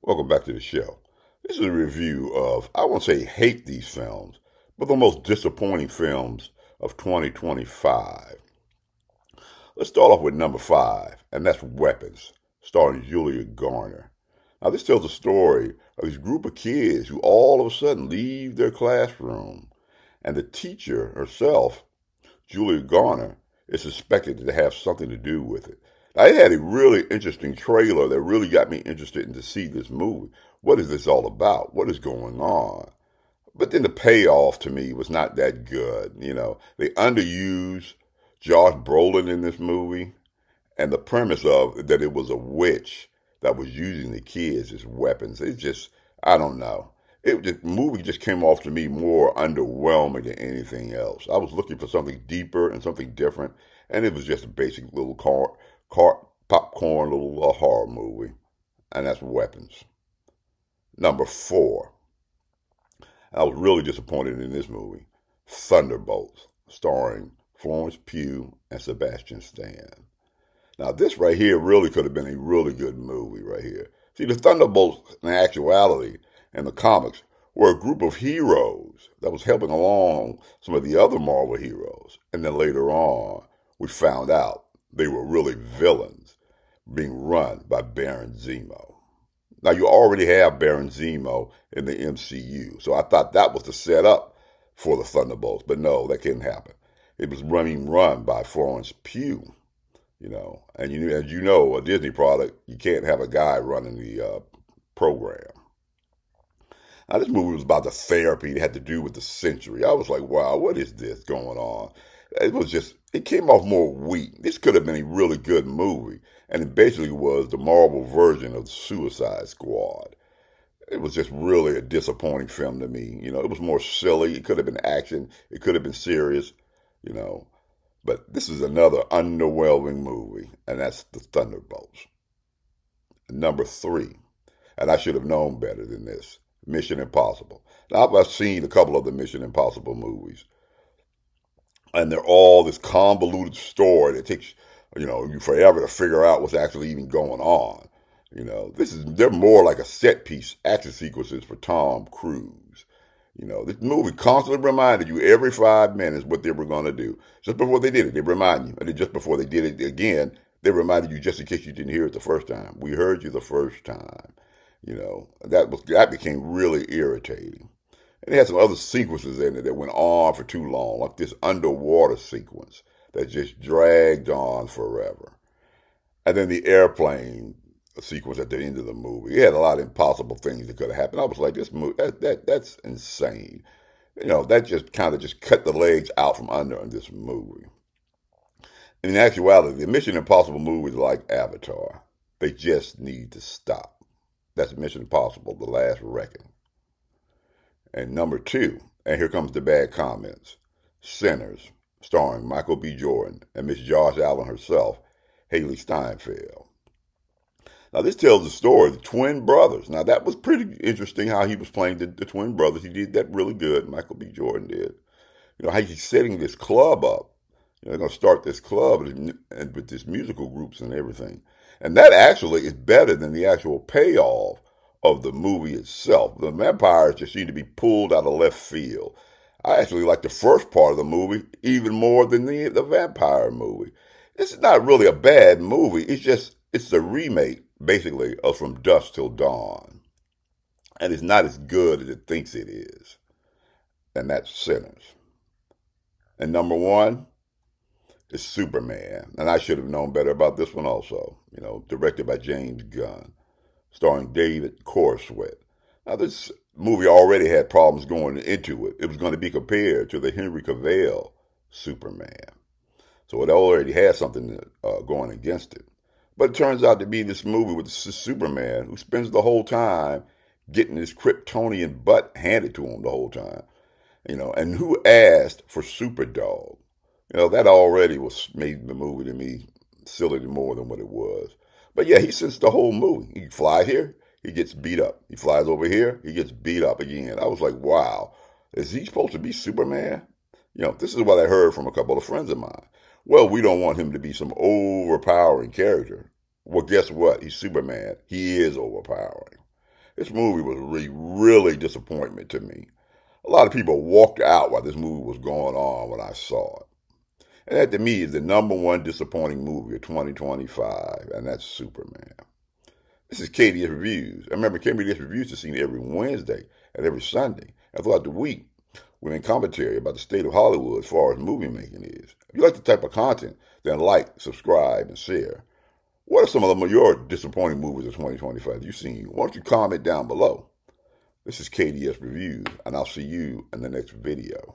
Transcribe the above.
Welcome back to the show. This is a review of, I won't say hate these films, but the most disappointing films of 2025. Let's start off with number five, and that's Weapons, starring Julia Garner. Now, this tells the story of this group of kids who all of a sudden leave their classroom, and the teacher herself, Julia Garner, is suspected to have something to do with it. Now, it had a really interesting trailer that really got me interested in to see this movie. What is this all about? What is going on? But then the payoff to me was not that good. They underused Josh Brolin in this movie, and the premise of that it was a witch that was using the kids as weapons. It just, I don't know. The movie just came off to me more underwhelming than anything else. I was looking for something deeper and something different, and it was just a basic little popcorn little horror movie, and that's Weapons. Number four, I was really disappointed in this movie, Thunderbolts, starring Florence Pugh and Sebastian Stan. Now, this right here really could have been a really good movie right here. See, the Thunderbolts, in actuality, in the comics, were a group of heroes that was helping along some of the other Marvel heroes. And then later on, we found out they were really villains being run by Baron Zemo. Now, you already have Baron Zemo in the MCU, so I thought that was the setup for the Thunderbolts. But no, that couldn't happen. It was being run by Florence Pugh. And as you know, a Disney product, you can't have a guy running the program. Now, this movie was about the therapy it had to do with the century. I was like, wow, what is this going on? It came off more weak. This could have been a really good movie. And it basically was the Marvel version of the Suicide Squad. It was just really a disappointing film to me. It was more silly. It could have been action. It could have been serious, you know. But this is another underwhelming movie, and that's The Thunderbolts. Number three, and I should have known better than this, Mission Impossible. Now, I've seen a couple of the Mission Impossible movies, and they're all this convoluted story that takes, you forever to figure out what's actually even going on. They're more like a set piece action sequences for Tom Cruise. This movie constantly reminded you every 5 minutes what they were going to do. Just before they did it, they remind you. And then just before they did it again, they reminded you just in case you didn't hear it the first time. We heard you the first time. That became really irritating. And it had some other sequences in it that went on for too long, like this underwater sequence that just dragged on forever. And then the airplane sequence at the end of the movie. It had a lot of impossible things that could have happened. I was like, this movie, that's insane. That just kind of just cut the legs out from under in this movie. In actuality, the Mission Impossible movies are like Avatar. They just need to stop. That's Mission Impossible, The Last Reckoning. And number two, and here comes the bad comments, Sinners, starring Michael B. Jordan and Miss Josh Allen herself, Haley Steinfeld. Now, this tells the story of the twin brothers. Now, that was pretty interesting how he was playing the twin brothers. He did that really good. Michael B. Jordan did. How he's setting this club up. They're going to start this club and with this musical groups and everything. And that actually is better than the actual payoff of the movie itself. The vampires just seem to be pulled out of left field. I actually like the first part of the movie even more than the vampire movie. This is not really a bad movie. It's the remake, basically, of From Dusk Till Dawn. And it's not as good as it thinks it is. And that's Sinners. And number one is Superman. And I should have known better about this one also. Directed by James Gunn, starring David Corenswet. Now, this movie already had problems going into it. It was going to be compared to the Henry Cavill Superman. So it already had something going against it. But it turns out to be this movie with Superman who spends the whole time getting his Kryptonian butt handed to him the whole time. And who asked for Superdog? That already made the movie to me silly more than what it was. But yeah, he sits the whole movie. He flies here, he gets beat up. He flies over here, he gets beat up again. I was like, wow, is he supposed to be Superman? This is what I heard from a couple of friends of mine. Well, we don't want him to be some overpowering character. Well, guess what? He's Superman. He is overpowering. This movie was really disappointment to me. A lot of people walked out while this movie was going on when I saw it. And that to me is the number one disappointing movie of 2025, and that's Superman. This is KDS Reviews. I remember KDS Reviews is seen every Wednesday and every Sunday. And throughout the week, we're in commentary about the state of Hollywood as far as movie making is. If you like the type of content, then like, subscribe, and share. What are some of your disappointing movies of 2025 you've seen? Why don't you comment down below? This is KDS Reviews, and I'll see you in the next video.